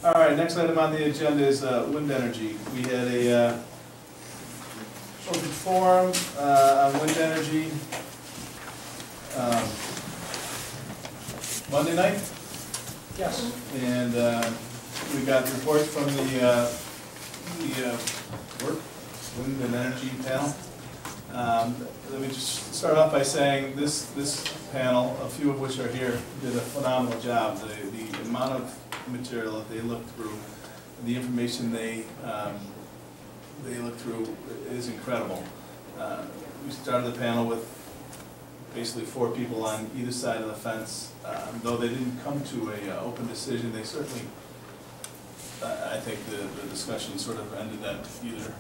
All right, next item on the agenda is wind energy. We had a open forum on wind energy Monday night. Yes. And we got reports from the wind and energy panel. Let me just start off by saying this panel, a few of which are here, did a phenomenal job. The amount of material that they looked through, the information they looked through is incredible. We started the panel with basically 4 people on either side of the fence. Though they didn't come to an open decision, they certainly, I think the discussion sort of ended at either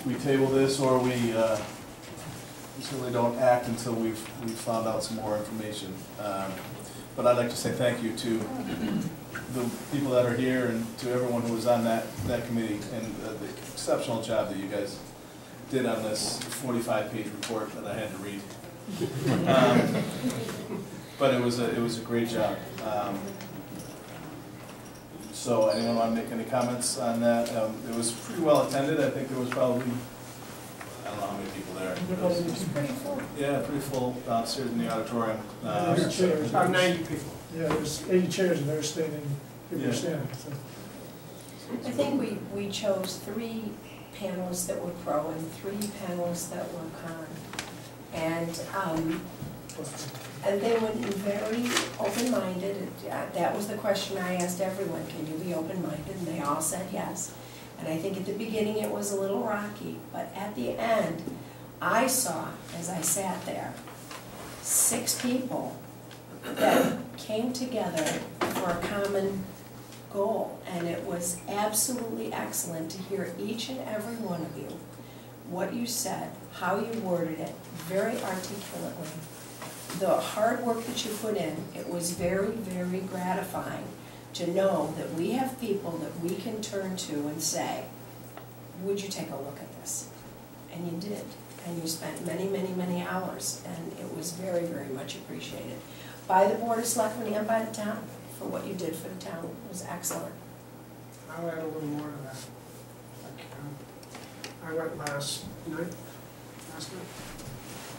we table this or we certainly don't act until we've found out some more information. But I'd like to say thank you to the people that are here and to everyone who was on that committee, and the exceptional job that you guys did on this 45-page report that I had to read. But it was a great job. So anyone want to make any comments on that? It was pretty well attended. I think there was probably, I don't know how many people there. It was pretty full. Yeah, pretty full downstairs in the auditorium. There's chairs, about 90 people. Yeah, there's 80 chairs and they're standing, people are standing. So. I think we chose 3 panelists that were pro and 3 panelists that were con. And they went very open-minded. That was the question I asked everyone, can you be open-minded? And they all said yes. And I think at the beginning it was a little rocky, but at the end, I saw, as I sat there, 6 people that came together for a common goal. And it was absolutely excellent to hear each and every one of you, what you said, how you worded it, very articulately. The hard work that you put in, it was very, very gratifying to know that we have people that we can turn to and say, would you take a look at this? And you did. And you spent many, many, many hours, and it was very, very much appreciated by the Board of Selectmen and by the town for what you did for the town. It was excellent. I'll add a little more to that if I can. I went last night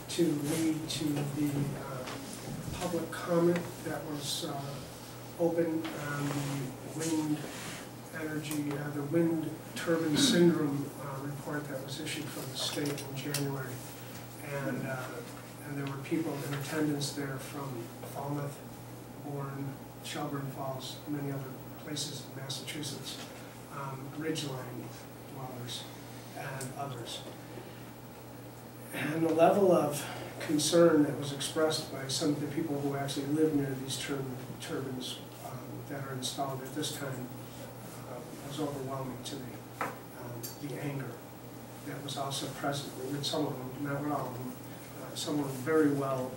to lead to the public comment that was open on the wind energy, the wind turbine syndrome report that was issued from the state in January. And there were people in attendance there from Falmouth, Bourne, Shelburne Falls, many other places in Massachusetts, Ridgeline dwellers, and others. And the level of concern that was expressed by some of the people who actually live near these turbines that are installed at this time was overwhelming to me. The anger that was also present with some of them, not with all of them. Some were very well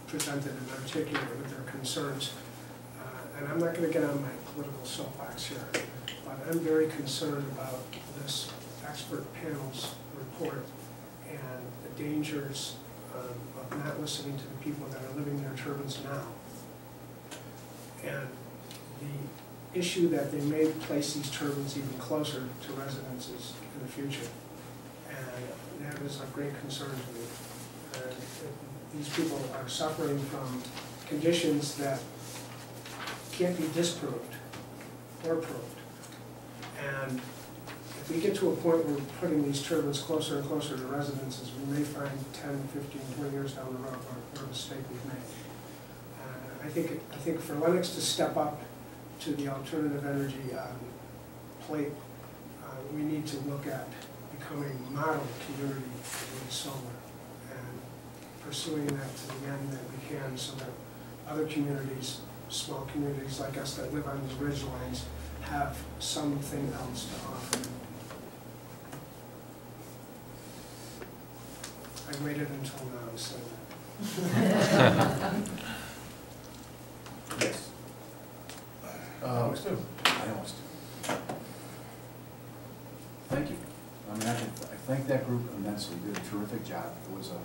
presented and articulated with their concerns. And I'm not going to get on my political soapbox here, but I'm very concerned about this expert panel's report and the dangers of not listening to the people that are living in their turbines now. And the issue that they may place these turbines even closer to residences in the future. And that is of great concern to me. These people are suffering from conditions that can't be disproved or proved. And if we get to a point where we're putting these turbines closer and closer to residences, we may find 10, 15, 20 years down the road what a mistake we've made. I think for Lenox to step up to the alternative energy plate, we need to look at becoming a model community with solar and pursuing that to the end that we can, so that other communities, small communities like us that live on these ridge lines, have something else to offer. I waited until now to say that. Yes. I always do. Thank you. I mean, I thank that group immensely. They did a terrific job. It was a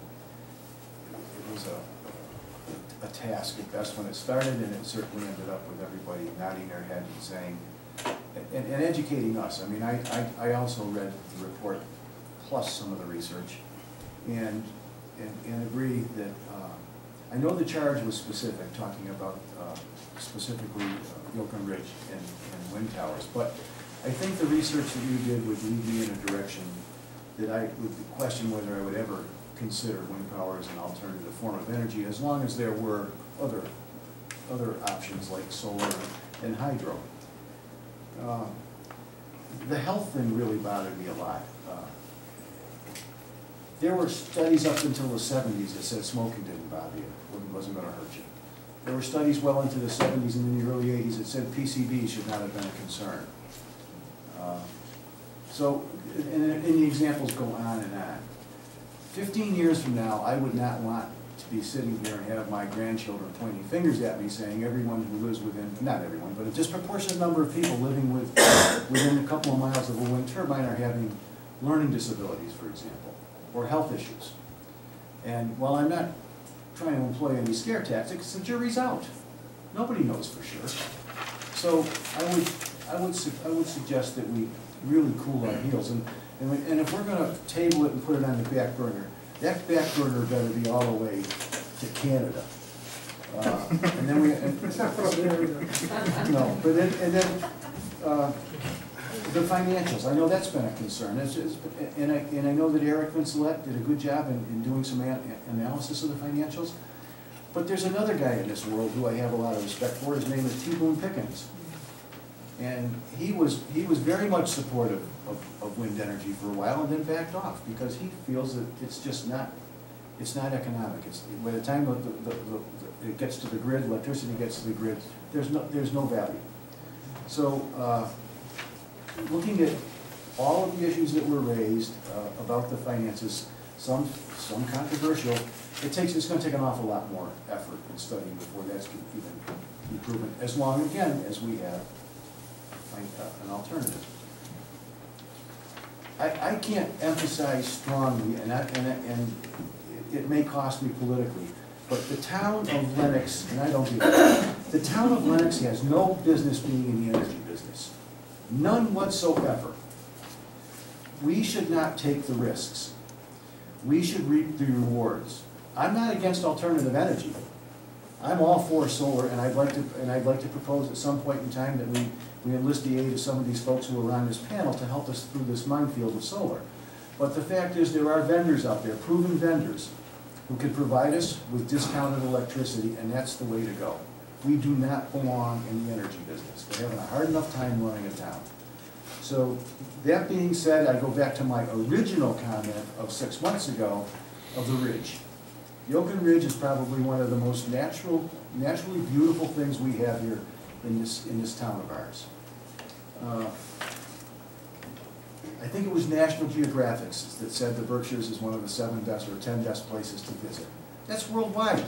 a task at best when it started, and it certainly ended up with everybody nodding their head and saying, and educating us. I mean, I also read the report plus some of the research, and agree that, I know the charge was specific, talking about specifically Yokun Ridge and wind towers, but I think the research that you did would lead me in a direction that I would question whether I would ever consider wind power as an alternative form of energy, as long as there were other options like solar and hydro. The health thing really bothered me a lot. There were studies up until the 70s that said smoking didn't bother you, wasn't going to hurt you. There were studies well into the 70s and in the early 80s that said PCBs should not have been a concern. And the examples go on and on. 15 years from now, I would not want to be sitting here and have my grandchildren pointing fingers at me saying everyone who lives within, not everyone, but a disproportionate number of people living within a couple of miles of a wind turbine are having learning disabilities, for example, or health issues. And while I'm not trying to employ any scare tactics, the jury's out. Nobody knows for sure. So I would suggest that we really cool our heels. And if we're going to table it and put it on the back burner, that back burner better be all the way to Canada. And then no, but then the financials. I know that's been a concern. And I know that Eric Vincelette did a good job in doing some analysis of the financials. But there's another guy in this world who I have a lot of respect for. His name is T. Boone Pickens. And he was very much supportive of wind energy for a while, and then backed off because he feels that it's just not, it's not economic. By the time it gets to the grid, electricity gets to the grid, there's no value. So looking at all of the issues that were raised about the finances, some controversial, it's going to take an awful lot more effort and study before that's even be proven, as long, again, as we have an alternative. I can't emphasize strongly, and it may cost me politically, but the town of Lenox, and I don't do that, the town of Lenox has no business being in the energy business. None whatsoever. We should not take the risks. We should reap the rewards. I'm not against alternative energy. I'm all for solar, and I'd like to propose at some point in time that we enlist the aid of some of these folks who are on this panel to help us through this minefield of solar. But the fact is, there are vendors out there, proven vendors, who can provide us with discounted electricity, and that's the way to go. We do not belong in the energy business. We're having a hard enough time running a town. So that being said, I go back to my original comment of 6 months ago of the ridge. Yokun Ridge is probably one of the most naturally beautiful things we have here in this town of ours. I think it was National Geographic that said the Berkshires is one of the 7 best or 10 best places to visit. That's worldwide.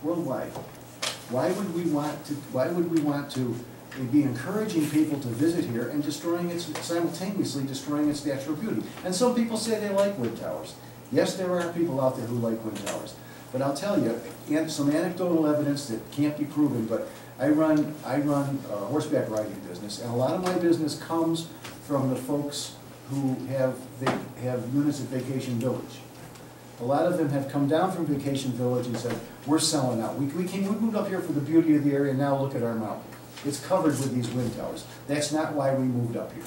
Worldwide. Why would we want to be encouraging people to visit here and simultaneously destroying its natural beauty? And some people say they like wind towers. Yes, there are people out there who like wind towers. But I'll tell you, some anecdotal evidence that can't be proven, but I run a horseback riding business, and a lot of my business comes from the folks who have units at Vacation Village. A lot of them have come down from Vacation Village and said, we're selling out. We moved up here for the beauty of the area, and now look at our mountain. It's covered with these wind towers. That's not why we moved up here.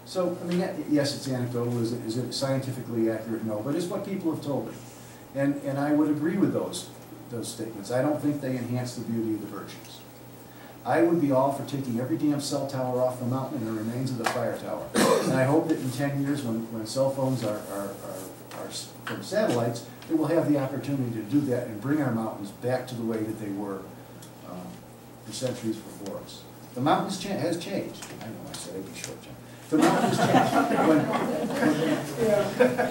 So, I mean, yes, it's anecdotal. Is it scientifically accurate? No, but it's what people have told me. And I would agree with those statements. I don't think they enhance the beauty of the Berkshires. I would be all for taking every damn cell tower off the mountain and the remains of the fire tower. And I hope that in 10 years, when cell phones are from satellites, that we'll have the opportunity to do that and bring our mountains back to the way that they were for centuries before us. The mountains has changed. I know I said I'd be short, John. The mountains changed.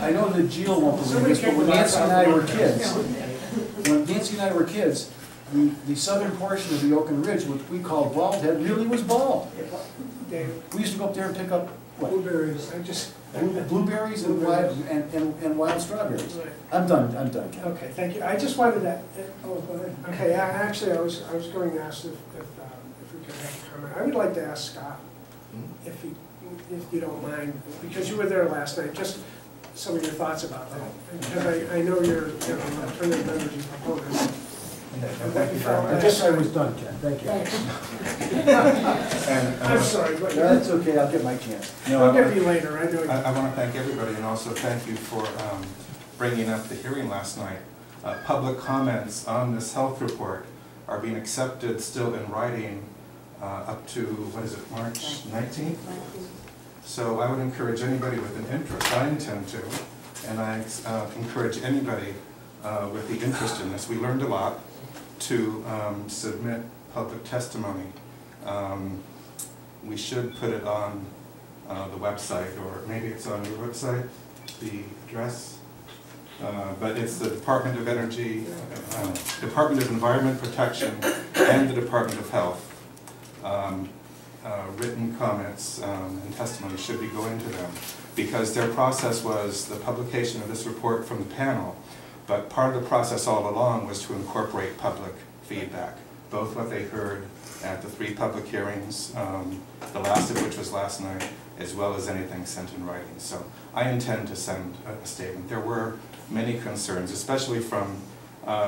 I know that Jill won't believe this, but when Nancy and I were kids, the southern portion of the Yokun Ridge, which we called Bald Head, really was bald. We used to go up there and pick up what? Blueberries. Blueberries and wild strawberries. Right. I'm done, Ken. Okay, thank you. I just wanted to, oh, go ahead. Okay, yeah, actually, I was going to ask if we could have a comment. I would like to ask Scott, if you don't mind, because you were there last night, just some of your thoughts about that. Because I know you're, an alternative energy proponent. I guess I was done, Ken, thank you. I'm sorry, but No, that's okay, I'll get my chance. I'll get you later, I know. I want to thank everybody, and also thank you for bringing up the hearing last night. Public comments on this health report are being accepted still in writing up to, what is it, March 19th? So I would encourage anybody with an interest, I intend to, and I encourage anybody with the interest in this. We learned a lot, to submit public testimony. We should put it on the website, or maybe it's on your website, the address. But it's the Department of Energy, Department of Environment Protection, and the Department of Health. Written comments and testimony should be going to them, because their process was the publication of this report from the panel, but part of the process all along was to incorporate public feedback, both what they heard at the 3 public hearings, the last of which was last night, as well as anything sent in writing. So I intend to send a statement. There were many concerns, especially from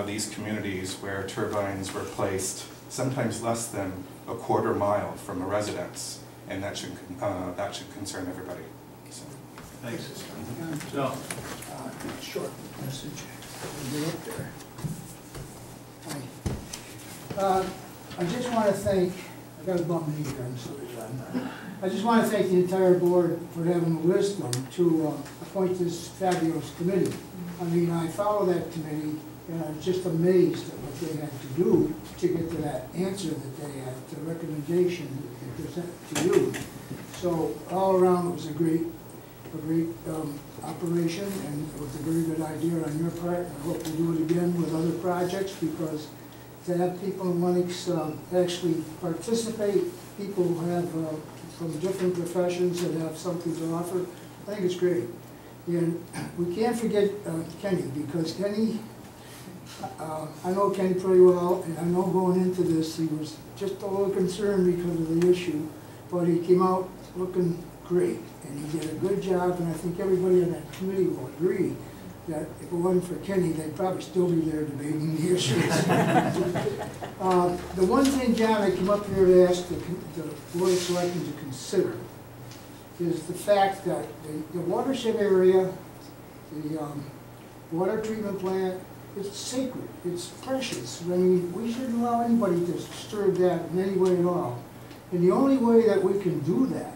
these communities where turbines were placed sometimes less than a quarter mile from a residence, and that should concern everybody. So. Thanks. Joe. Short message. Get up there. Hi. I just want to thank, I got a bum knee here, I'm sorry, John. I just want to thank the entire board for having the wisdom to appoint this fabulous committee. I mean, I follow that committee, and I was just amazed at what they had to do to get to that answer that they had, the recommendation that they presented to you. So all around, it was a great operation, and it was a very good idea on your part. I hope you do it again with other projects, because to have people in Lenox actually participate, people who have from different professions that have something to offer, I think it's great. And we can't forget Kenny, because Kenny, I know Kenny pretty well, and I know going into this he was just a little concerned because of the issue, but he came out looking great, and he did a good job, and I think everybody on that committee will agree that if it wasn't for Kenny, they'd probably still be there debating the issues. The one thing, John, I came up here to ask the Board of Selectmen to consider is the fact that the watershed area, the water treatment plant, it's sacred, it's precious. I mean, we shouldn't allow anybody to disturb that in any way at all. And the only way that we can do that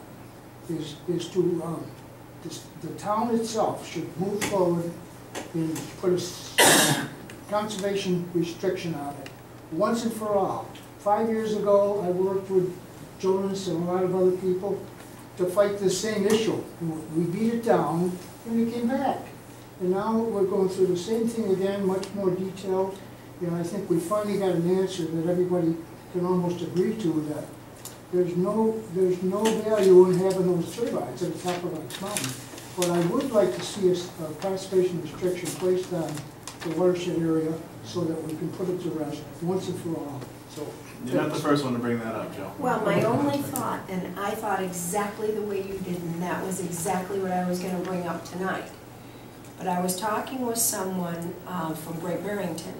is to, the town itself should move forward and put a conservation restriction on it, once and for all. 5 years ago, I worked with Jonas and a lot of other people to fight this same issue. We beat it down, and it came back. And now we're going through the same thing again, much more detailed. You know, I think we finally got an answer that everybody can almost agree to, that there's no value in having those turbines at the top of Lenox Mountain. But I would like to see a conservation restriction placed on the watershed area so that we can put it to rest once and for all. So You're not the first one to bring that up, Joe. Well, my only thought, and I thought exactly the way you did, and that was exactly what I was going to bring up tonight. But I was talking with someone from Great Barrington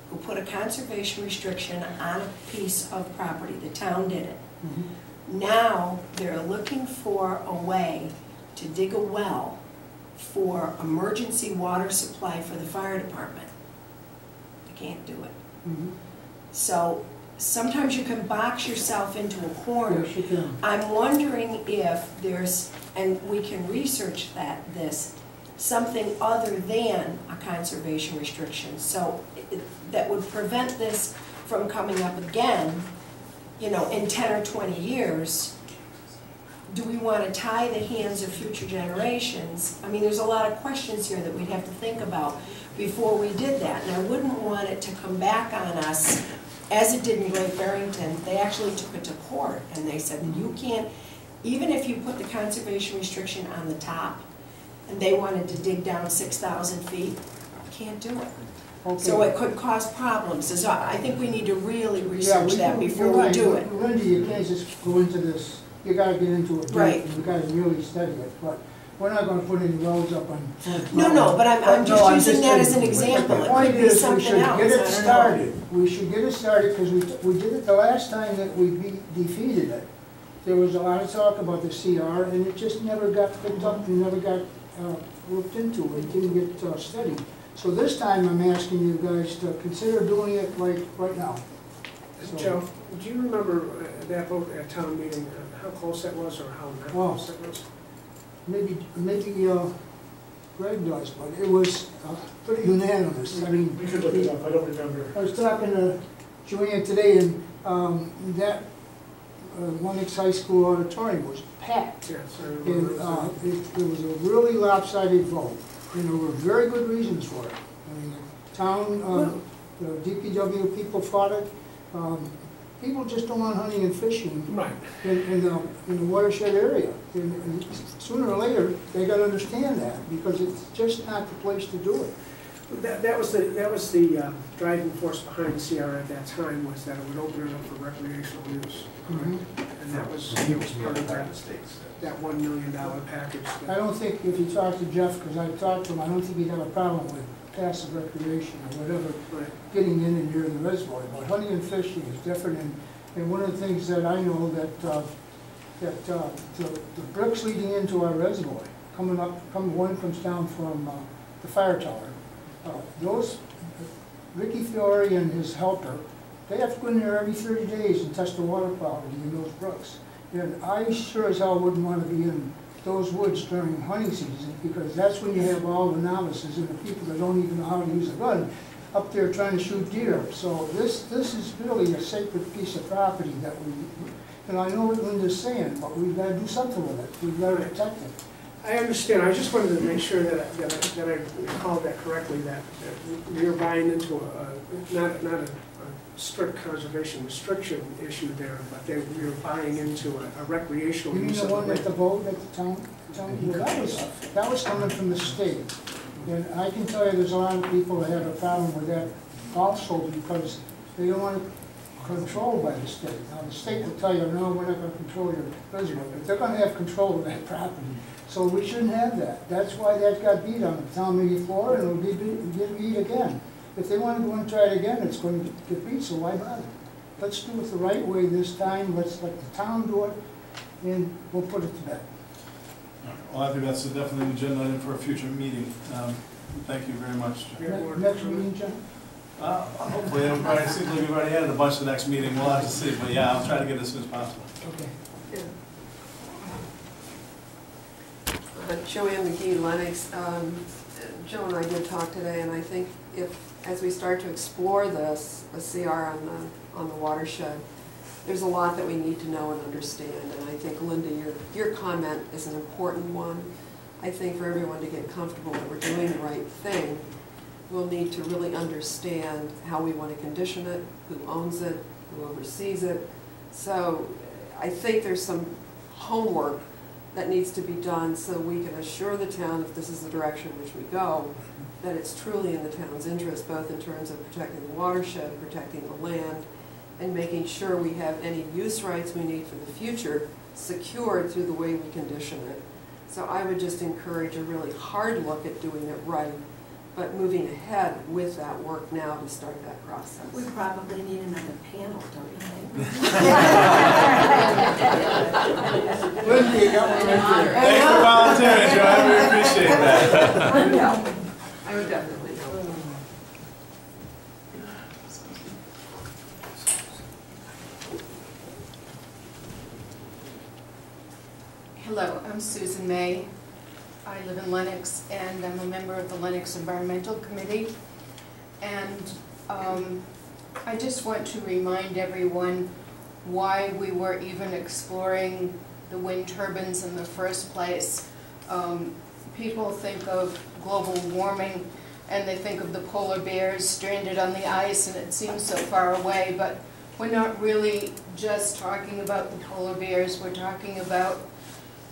who put a conservation restriction on a piece of property. The town did it. Mm-hmm. Now they're looking for a way to dig a well for emergency water supply for the fire department. They can't do it. Mm-hmm. So sometimes you can box yourself into a corner. Yes, you can. I'm wondering if there's, and we can research this, something other than a conservation restriction. So that would prevent this from coming up again, you know, in 10 or 20 years. Do we want to tie the hands of future generations? I mean, there's a lot of questions here that we'd have to think about before we did that. And I wouldn't want it to come back on us, as it did in Great Barrington. They actually took it to court, and they said, you can't, even if you put the conservation restriction on the top, and they wanted to dig down 6,000 feet, can't do it. Okay. So it could cause problems, so I think we need to really Yeah, research that before you're we right. do it. Linda, you can't just go into this, you gotta get into it. Right. And you gotta really study it, but we're not gonna put any roads up on. No, but I'm No, just using that as an saying, example, the it point could be is, we something should else, get I it don't know. started. We should get it started, because we did it the last time that we defeated it. There was a lot of talk about the CR, and it just never got picked up, and never got looked into, it didn't get studied. So this time, I'm asking you guys to consider doing it like right now. So- Joe, do you remember that vote at town meeting, how close that was, or how not Wow. close that was? Maybe Greg does, but it was pretty unanimous. I mean, We could look it up, I don't remember. I was talking to Joanne today, and that Lenox High School auditorium was packed. Yes, I And remember. it was a really lopsided vote, and there were very good reasons for it. I mean, the town, the DPW people fought it. People just don't want hunting and fishing Right. in the watershed area. And sooner or later, they gotta understand that, because it's just not the place to do it. That was the driving force behind the CR at that time, was that it would open it up for recreational use. Mhm. And that was part of that $1 million package. I don't think, if you talk to Jeff, because I talked to him, I don't think he'd have a problem with passive recreation or whatever, Right. getting in and near the reservoir. But hunting and fishing is different, and one of the things that I know that the brooks leading into our reservoir, one comes down from the fire tower. Those, Ricky Fiore and his helper, they have to go in there every 30 days and test the water quality in those brooks. And I sure as hell wouldn't want to be in those woods during hunting season, because that's when you have all the novices and the people that don't even know how to use a gun up there trying to shoot deer. So this is really a sacred piece of property that and I know what Linda's saying, but we've got to do something with it. We've got to protect it. I understand, I just wanted to make sure that I recalled that correctly, that you're buying into not a strict conservation restriction issue there, but we were buying into a recreational You mean use the of the one at the lake. vote at the town? Well, that was coming from the state. And I can tell you, there's a lot of people that have a problem with that also, because they don't want it controlled by the state. Now, the state will tell you, no, we're not gonna control your reservoir, but they're gonna have control of that property. So we shouldn't have that. That's why that got beat on the town meeting floor, and it'll get beat again. If they want to go and try it again, it's going to get beat, so why bother? Let's do it the right way this time. Let's let the town do it, and we'll put it to bed. Well, I think that's definitely an agenda item for a future meeting. Thank you very much. Next meeting, John? Hopefully, it seems like we've already had a bunch the next meeting, we'll have to see, but yeah, I'll try to get it as soon as possible. Okay. Joanne McGee, Lenox. Joe and I did talk today, and I think as we start to explore this, a CR on the watershed, there's a lot that we need to know and understand. And I think, Linda, your comment is an important one. I think for everyone to get comfortable that we're doing the right thing, we'll need to really understand how we want to condition it, who owns it, who oversees it. So I think there's some homework that needs to be done so we can assure the town, if this is the direction which we go, that it's truly in the town's interest, both in terms of protecting the watershed, protecting the land, and making sure we have any use rights we need for the future secured through the way we condition it. So I would just encourage a really hard look at doing it right, but moving ahead with that work now to start that process. We probably need another panel, don't you think? Linda, you got one right there. Thanks for volunteering, Joe, I really appreciate that. I would help. I would definitely help. Hello, I'm Susan May. I live in Lenox, and I'm a member of the Lenox Environmental Committee. And I just want to remind everyone why we were even exploring the wind turbines in the first place. People think of global warming, and they think of the polar bears stranded on the ice, and it seems so far away, but we're not really just talking about the polar bears. We're talking about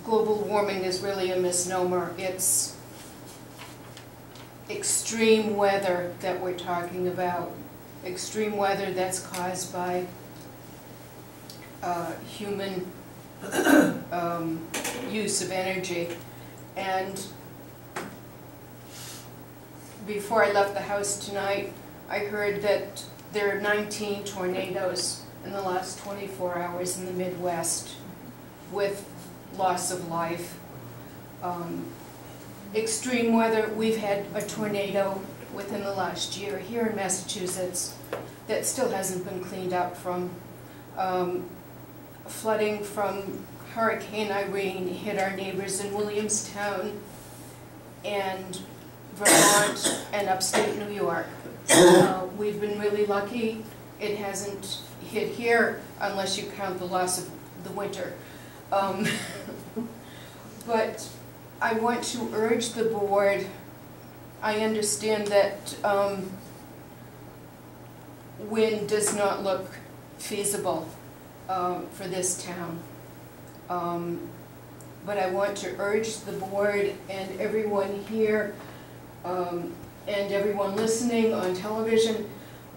global warming is really a misnomer. It's extreme weather that we're talking about, extreme weather that's caused by human use of energy. And before I left the house tonight, I heard that there are 19 tornadoes in the last 24 hours in the Midwest with loss of life. Extreme weather, we've had a tornado within the last year here in Massachusetts that still hasn't been cleaned up from. Flooding from Hurricane Irene hit our neighbors in Williamstown and Vermont and upstate New York. We've been really lucky. It hasn't hit here unless you count the loss of the winter. But I want to urge the board, I understand that wind does not look feasible for this town. But I want to urge the board and everyone here and everyone listening on television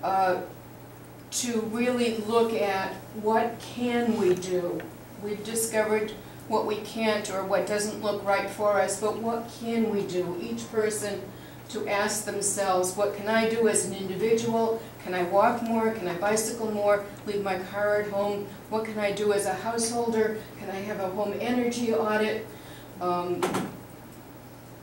to really look at what can we do. We've discovered what we can't or what doesn't look right for us, but what can we do? Each person to ask themselves, what can I do as an individual? Can I walk more? Can I bicycle more? Leave my car at home? What can I do as a householder? Can I have a home energy audit?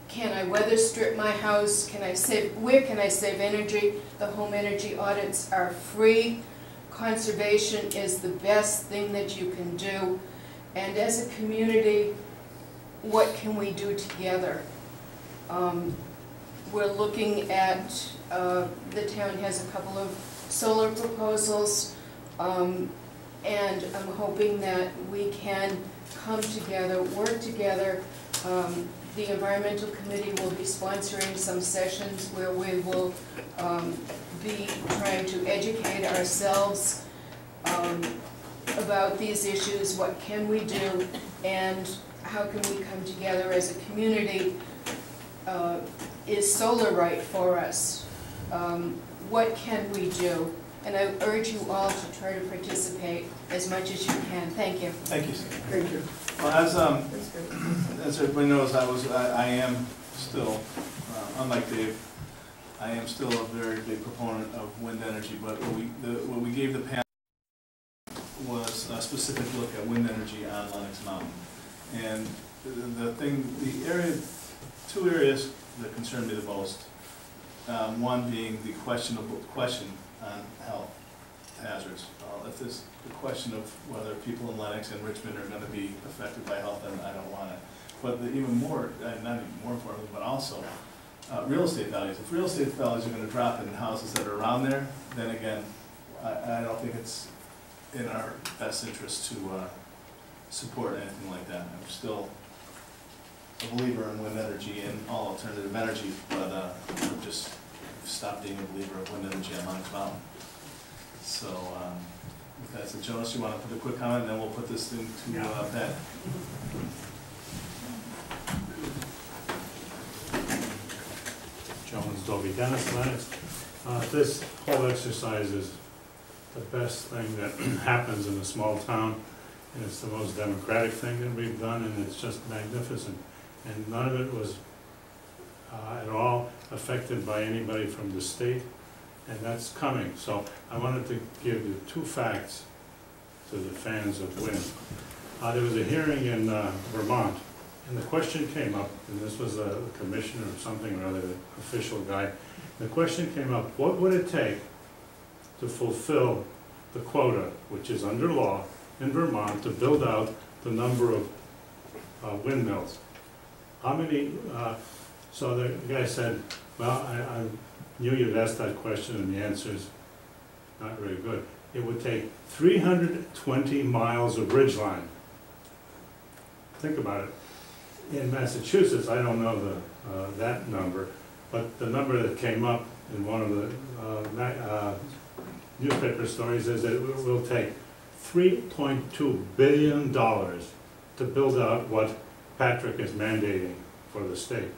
Can I weather strip my house? Can I save, where can I save energy? The home energy audits are free. Conservation is the best thing that you can do. And as a community, what can we do together? We're looking at, the town has a couple of solar proposals, and I'm hoping that we can come together, work together. The environmental committee will be sponsoring some sessions where we will be trying to educate ourselves about these issues, what can we do, and how can we come together as a community. Is solar right for us? What can we do? And I urge you all to try to participate as much as you can. Thank you. Thank you, Steve. Thank you. Well, as everybody knows, I am still, unlike Dave, I am still a very big proponent of wind energy. But what we gave the panel was a specific look at wind energy on Lenox Mountain, and two areas that concern me the most. One being the question on health hazards. If there's the question of whether people in Lenox and Richmond are going to be affected by health, then I don't want it. But even more, not even more importantly, but also real estate values. If real estate values are going to drop in houses that are around there, then again, I don't think it's in our best interest to support anything like that. I'm still a believer in wind energy and all alternative energy, but I've just stopped being a believer of wind energy on Lenox Mountain. So, with that said, Jonas, you want to put a quick comment, and then we'll put this into bed. Jones, Dobie, Dennis, Lenox. This whole exercise is the best thing that happens in a small town, and it's the most democratic thing that we've done, and it's just magnificent. And none of it was at all affected by anybody from the state, and that's coming. So I wanted to give you two facts to the fans of wind. There was a hearing in Vermont, and the question came up, and this was a commissioner or something or other, the official guy. The question came up, what would it take to fulfill the quota, which is under law in Vermont, to build out the number of windmills? How many, so the guy said, well, I knew you'd ask that question, and the answer is not very good. It would take 320 miles of ridgeline. Think about it. In Massachusetts, I don't know that number, but the number that came up in one of the newspaper stories is that it will take $3.2 billion to build out what Patrick is mandating for the state,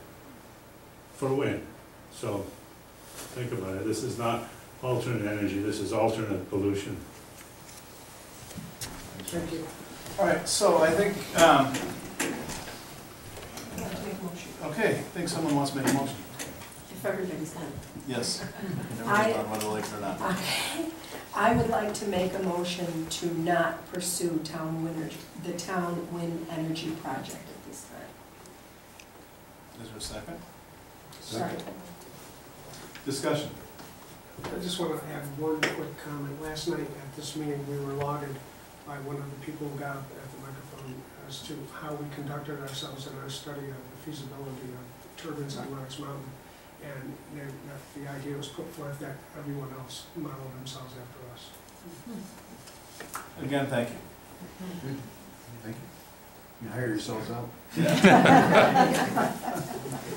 for wind. So, think about it, this is not alternate energy, this is alternate pollution. Thank you. All right, so I think, You have to make a motion. okay, I think someone wants to make a motion. If everybody's done. Yes. I- Everyone's on whether they like it or not. Okay. I would like to make a motion to not pursue the town wind energy project at this time. Is there a second? Sorry. Discussion. I just want to add one quick comment. Last night at this meeting, we were lauded by one of the people who got up at the microphone as to how we conducted ourselves in our study of the feasibility of turbines on Lenox Mountain. And the idea was put forth that everyone else modeled themselves after us. Again, thank you. Good. Thank you. You hire yourselves out.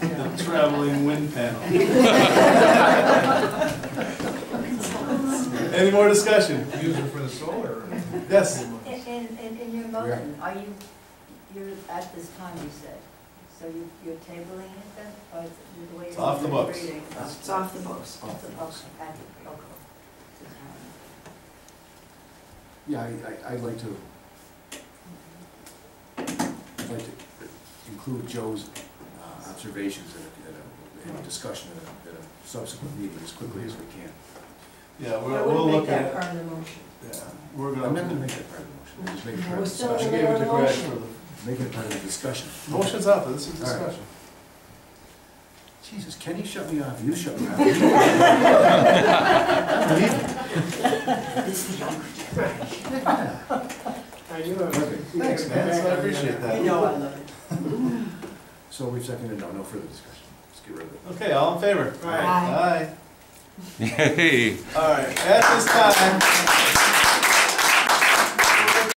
The traveling wind panel. Any more discussion? Use it for the solar. Yes. In your motion, are you, you're at this time, you said, so you're tabling it then, or is it the way It's you're off the books. reading? It's off the books. Off the books, okay. Yeah, I'd like to include Joe's observations in a discussion at a subsequent meeting as quickly as we can. Yeah, I we'll would look make at that it. part of the motion. Yeah, we're I'm not gonna, gonna make that part of the motion, just make it part We're of the still in I the discussion. gave it to middle of the Greg motion. for the, Make it part of the discussion. motion's up, this is All right. discussion. Jesus, Kenny shut me off, you shut me off. I knew it. Perfect. Thanks, man, I appreciate that. I love it. So we've seconded, no further discussion. Let's get rid of it. Okay, all in favor? Aye. Aye. All right, at this time,